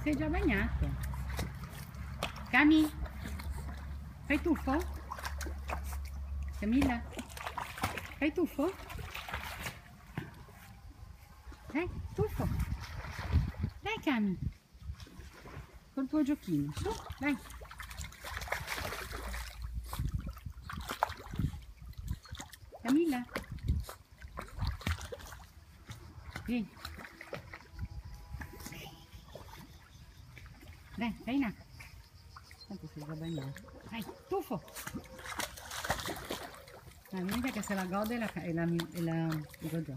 sei già bagnato. Cami, fai tuffo? Camilla, fai tuffo? Dai, tuffo. Dai Cami, col tuo giochino, su, dai. Camilla, vieni. Dai, dai in acqua. Tanto sei già bagnato. Dai, tuffo. L'unica che se la gode è la Jojo.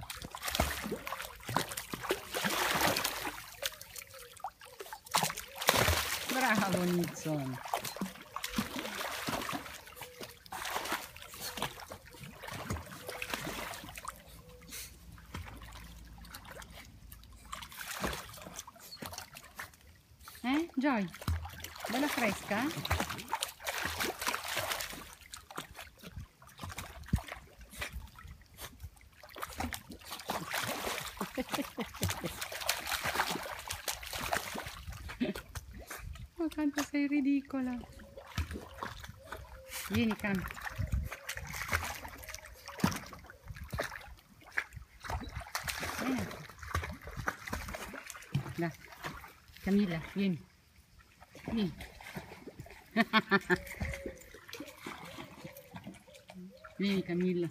Bravo Nixon. Joy? Bella fresca? Oh, quanto sei ridicola. Vieni, Cam. Vieni. Dai. Camilla, vieni. Vieni. Vieni, Camilla.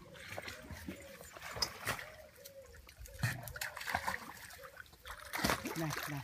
Dai, dai.